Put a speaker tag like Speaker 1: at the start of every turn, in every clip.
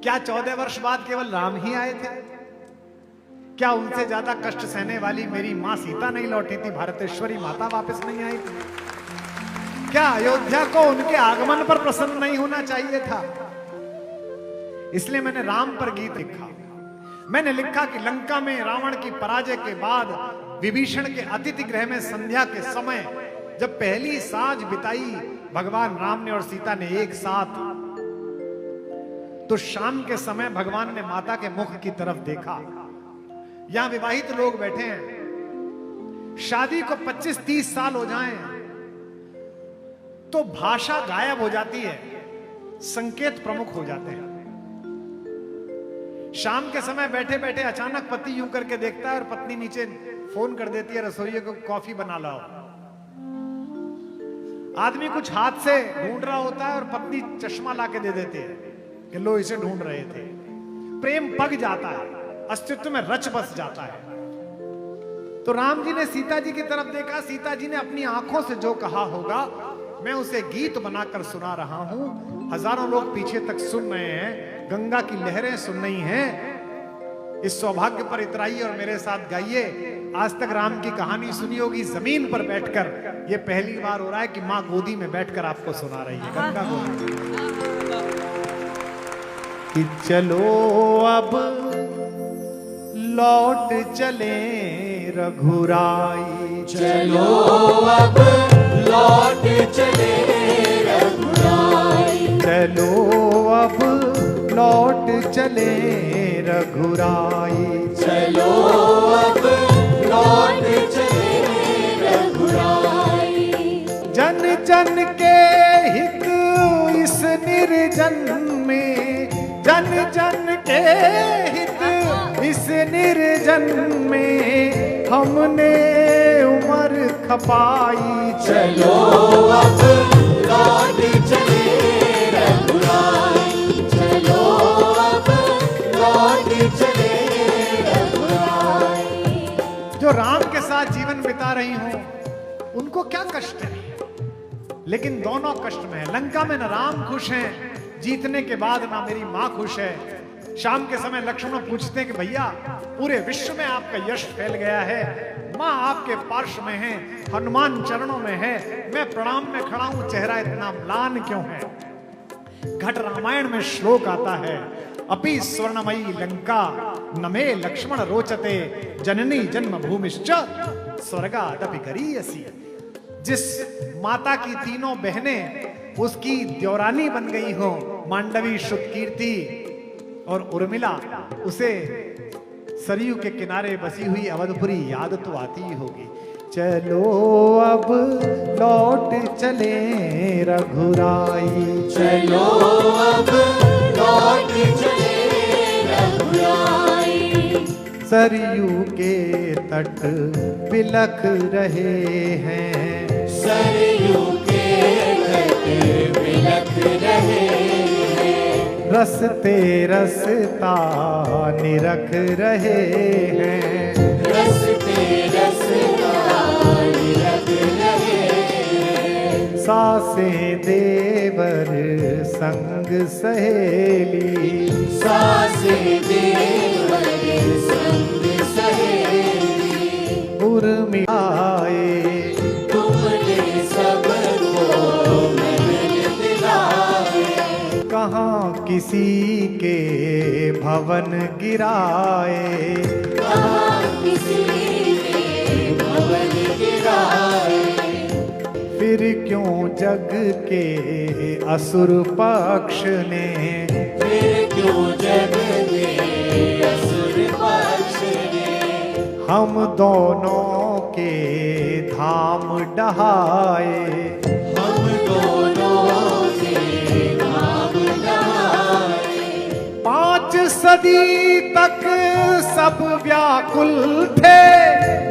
Speaker 1: क्या 14 वर्ष बाद केवल राम ही आए थे? क्या उनसे ज्यादा कष्ट सहने वाली मेरी मां सीता नहीं लौटी थी? भारतेश्वरी माता वापस नहीं आई थी? क्या अयोध्या को उनके आगमन पर प्रसन्न नहीं होना चाहिए था? इसलिए मैंने राम पर गीत लिखा। मैंने लिखा कि लंका में रावण की पराजय के बाद विभीषण के अतिथि गृह में संध्या के समय जब पहली साँझ बिताई भगवान राम ने और सीता ने एक साथ, तो शाम के समय भगवान ने माता के मुख की तरफ देखा। यहां विवाहित लोग बैठे हैं, शादी को 25-30 साल हो जाएं तो भाषा गायब हो जाती है, संकेत प्रमुख हो जाते हैं। शाम के समय बैठे बैठे अचानक पति यूं करके देखता है और पत्नी नीचे फोन कर देती है, रसोइये को कॉफी बना लाओ। आदमी कुछ हाथ से ढूंढ रहा होता है और पत्नी चश्मा लाके दे देती है कि लो इसे ढूंढ रहे थे। प्रेम पग जाता है, अस्तित्व में रच बस जाता है। तो राम जी ने सीता जी की तरफ देखा, सीता जी ने अपनी आंखों से जो कहा होगा मैं उसे गीत बनाकर सुना रहा हूं। हजारों लोग पीछे तक सुन रहे हैं, गंगा की लहरें सुन रही हैं। इस सौभाग्य पर इतराइए और मेरे साथ गाइए। आज तक राम की कहानी सुनी होगी जमीन पर बैठकर, ये पहली बार हो रहा है कि मां गोदी में बैठकर आपको सुना रही है, गंगा गोदी। कि चलो अब लौट चले रघुराई,
Speaker 2: चलो अब लौट चले रघुराई,
Speaker 1: चलो अब लौट चले रघुराई,
Speaker 2: चलो अब लौट चले रघुराई।
Speaker 1: जन जन के हित इस निर्जन में, जन जन के हित इस निर्जन में हमने उम्र खपाई।
Speaker 2: चलो अब लौट चले रघुराई, चलो अब लौट चले रघुराई।
Speaker 1: जो राम के साथ जीवन बिता रही हूं उनको क्या कष्ट है, लेकिन दोनों कष्ट में है। लंका में न राम खुश हैं, जीतने के बाद ना मेरी मां खुश है। शाम के समय लक्ष्मण पूछते हैं कि भैया पूरे विश्व में आपका यश फैल गया है, मां आपके पार्श्व में है, हनुमान चरणों में है, मैं प्रणाम में खड़ा हूं, चेहरा इतना म्लान क्यों है? घट रामायण में श्लोक आता है, अपि स्वर्णमयी लंका नमे लक्ष्मण रोचते जननी जन्म भूमिश्च स्वर्गादपि गरीयसी। जिस माता की तीनों बहनें उसकी द्योरानी बन गई हो, मांडवी, श्रुतकीर्ति और उर्मिला, उसे सरयू के किनारे बसी हुई अवधपुरी याद तो आती ही होगी। चलो अब लौट चले रघुराई,
Speaker 2: चलो अब लौट चले रघुराई।
Speaker 1: सरयू के तट बिलख रहे हैं,
Speaker 2: सरयू के तट बिलख रहे हैं,
Speaker 1: रसते रसता निरख रहे हैं,
Speaker 2: रसते रसता निरख रहे हैं।
Speaker 1: सासें देवर संग सहेली,
Speaker 2: सासें देवर संग सहेली।
Speaker 1: उर्मिलाए
Speaker 2: तुमने सबको महल दिलाए,
Speaker 1: कहाँ किसी के भवन गिराए,
Speaker 2: कहाँ किसी के भवन गिराए।
Speaker 1: फिर क्यों जग के असुर पक्ष ने,
Speaker 2: फिर क्यों जग में असुर पक्ष ने
Speaker 1: हम दोनों के धाम डहाए,
Speaker 2: हम दोनों के नाम गाए।
Speaker 1: 5 सदी तक सब व्याकुल थे,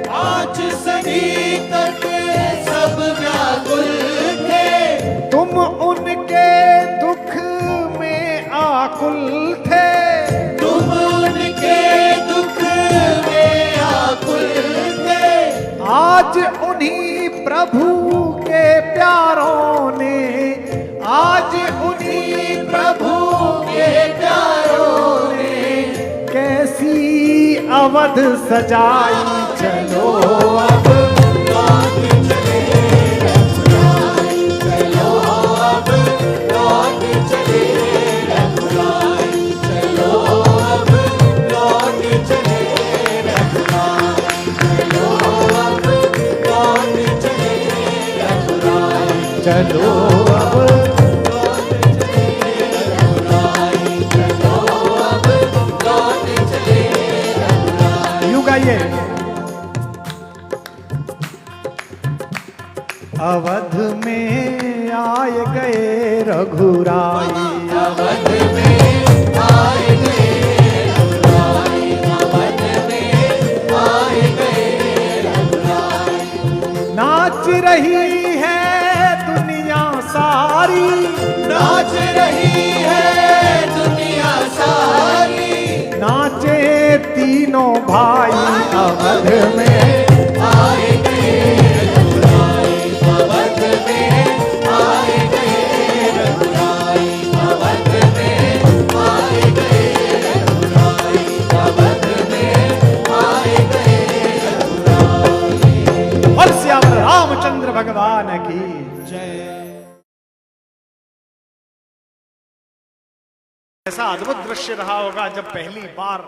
Speaker 2: 5 सदी तक सब व्याकुल थे,
Speaker 1: तुम उनके दुख में आकुल थे,
Speaker 2: तुम उनके दुख में आकुल थे।
Speaker 1: आज उन्हीं प्रभु के प्यारों ने, आज उन्हीं
Speaker 2: प्रभु के प्यारों
Speaker 1: अवध सजाई चलो
Speaker 2: अब लौट चले रघुराई, चलो अब लौट चले रघुराई, चलो अब लौट चले रघुराई, चलो अब लौट चले रघुराई,
Speaker 1: चलो अब यूं गाइए। अवध में आए गए रघुराई,
Speaker 2: अवध में आए गए रघुराई, अवध में आए गए रघुराई,
Speaker 1: नाच रही है दुनिया सारी,
Speaker 2: नाच रही है दुनिया सारी,
Speaker 1: नाचे तीनों भाई अवध में
Speaker 2: आए गए रघुराई, अवध में आए गए रघुराई, अवध में आए गए रघुराई, अवध में आए गए रघुराई।
Speaker 1: और श्याम रामचंद्र भगवान की
Speaker 2: जय।
Speaker 1: ऐसा अद्भुत दृश्य रहा होगा जब पहली बार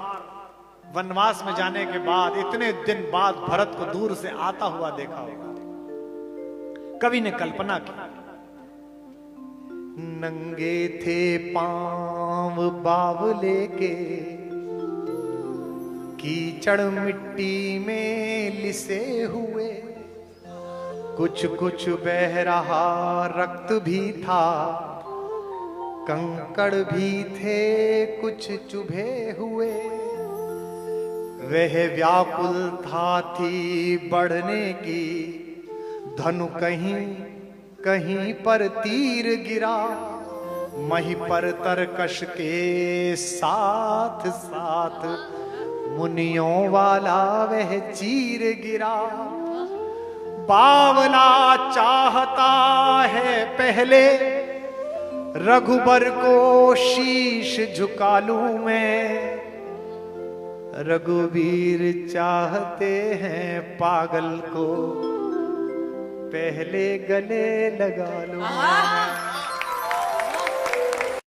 Speaker 1: वनवास में जाने के बाद इतने दिन बाद भरत को दूर से आता हुआ देखा होगा। कवि ने कल्पना की, नंगे थे पांव बावले के, कीचड़ मिट्टी में लिसे हुए, कुछ कुछ बह रहा रक्त भी था, कंकड़ भी थे कुछ चुभे हुए, वह व्याकुल था थी बढ़ने की, धनु कहीं कहीं पर तीर गिरा, मही पर तरकश के साथ साथ मुनियों वाला वह चीर गिरा। बावला चाहता है पहले रघुबर को शीश झुका लूं मैं, रघुवीर चाहते हैं पागल को पहले गले लगा लूं।